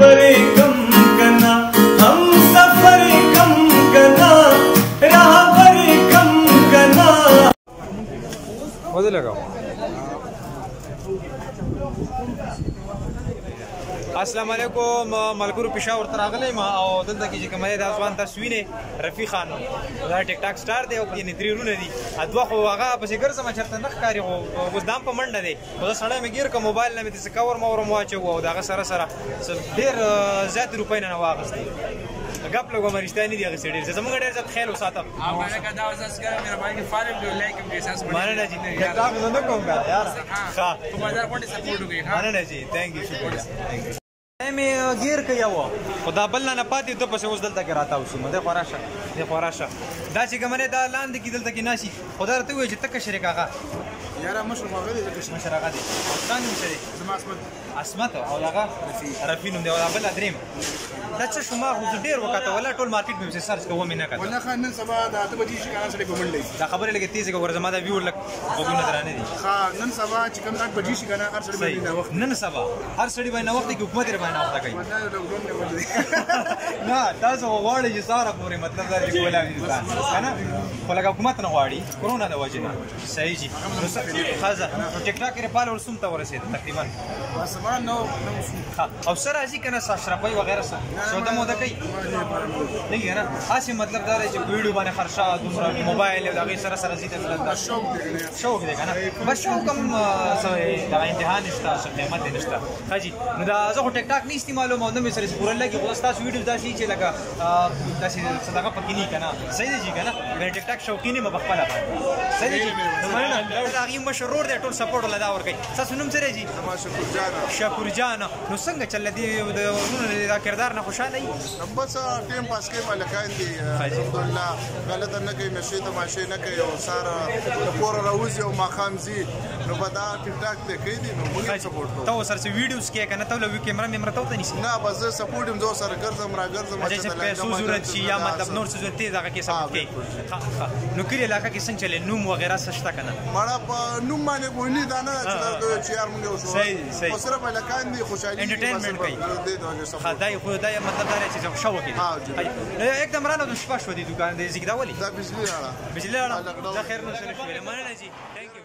परे कम करना हम सफर कम करना राह परे कम करना मजे लगाओ। अस्सलाम वालेकुम मलकुर पेशावर ته راغلی ما او دلته کې چې کومه دا ځوان تاسو وینئ رفیق خان دا ټیک ټاک سټار دی او یعنې درې وروڼه دي دوه خو هغه پسې ګرځم چېرته نه ښکاري خو اوس دا هم په منډه دی خو زه سړی مې ګیر کړم موبایل نه مې داسې کور مور هم واچوو او د هغه سره سره ډېر زیاتې روپۍ نه واخیستې ګپ لږ ومه رښتیا نه دي اخیستې ډېر زموږ ډېر زیات خیال وساتم مننه جي ټیک ټاک زه نه کوم کنه یاره ښه مننه جي تھینک یو شکریه مې ګیر کړی وه خو دا بل نه پاتې ده پسې اوس دلته کې راتاو شوم دی خو راشه دی خو راشه دا چې کومه دا لاندې کې دلته کې ناشي خو دا راته ووایي چې ته کشر یې کاغه یاره مشر خو هغه دی مشر هغه دی ستا نوم څه دی زما عصمت او هغه رفیع نوم دی او دا بله درېیم دا څه شو ما خو زه ډېر وکاته ولا ټول مارکېټ مې پسې سرچ کوم مې نه کاته والله ښه نن سبا د 8 بجې شي کنه سړی په منډه دا خبرې لږ تېزې کوه زما دا ویو لږ غوږونه درانه دي ښه نن سبا چې کوم 8 بجې شي کنه هر سړی باندې نه وخت نن سبا هر سړی باندې نه وخت کې حکومت یې باندې وخت کوي نه تاسو غواړئ چې ساره پورې مطلب دا چې کولا انسان کنه خو لکه حکومت نه غواړي کرونا د وجې نه صحیح جي ښه ټیک ټاک یې پال ورسوم ته ورسېد تقریبا سبا نو او سره راځي که نه اشرفۍ وغیره څه سوده موده کوي نه کېږي نه هسې مطلب دا دی چې په ویډیو باندې خرچه دومره موبایل او د هغې سره سره ځي ته شوق دی که نه بس شوق هم دغه انتها نشته څه قیمت یې نشته ښه جي نو دا زه خو ټیک ټاک نه استعمالوم او نه مې سره پوره لګي خو ستاسو ویډیو داسې چې لکه داسې څه دغه پکې نه وي که نه صحیح دی جي که نه ګنې ټیک ټاک شوقین یم په خپله باندې صحیح دی جي مننه د هغې مشر ورور دی ټول سپورټ له دا ورکوي ستاسو نوم څه دی جي شکر جان نو څنګه چل دې د ورونو دا کردار نه خوشحاله یي بس ټیم پاس کوي مالکان دي الحمدلله غلطه نه کوي نشې تماشې نه کوي او ساره د کوره راوځي او ماښام ځي نو به دا ټیک ټاک دی کوي دي نو موږ یې سپورټ کوو ته ورسره څه ویډیوز کوې که نه ته له کیمره میمره ته ورته نیسي نه بس زه سپورټ یم زه ورسره ګرځم راګرځم چې پیسو ضرورت شي یا مطلب نور څه ضرورت تیز هغه کې سپورټ کوي نو کلي علاقه کې څنګه چلې نوم وغیره څه شته که نه مړه په نوم باندې ګونې دا نه چې یار مونږ یو شو خو صرف هلکان دي خوشحالي انټرټینمنټ کوي دا خو دا مطلب دا دی چې شوق یې एकदम رانه د شپه شو دي دوکان د زیږدا ولي دا بجلی راړه بجلی راړه دا خیر نو سره شوې مننه جي تھینک یو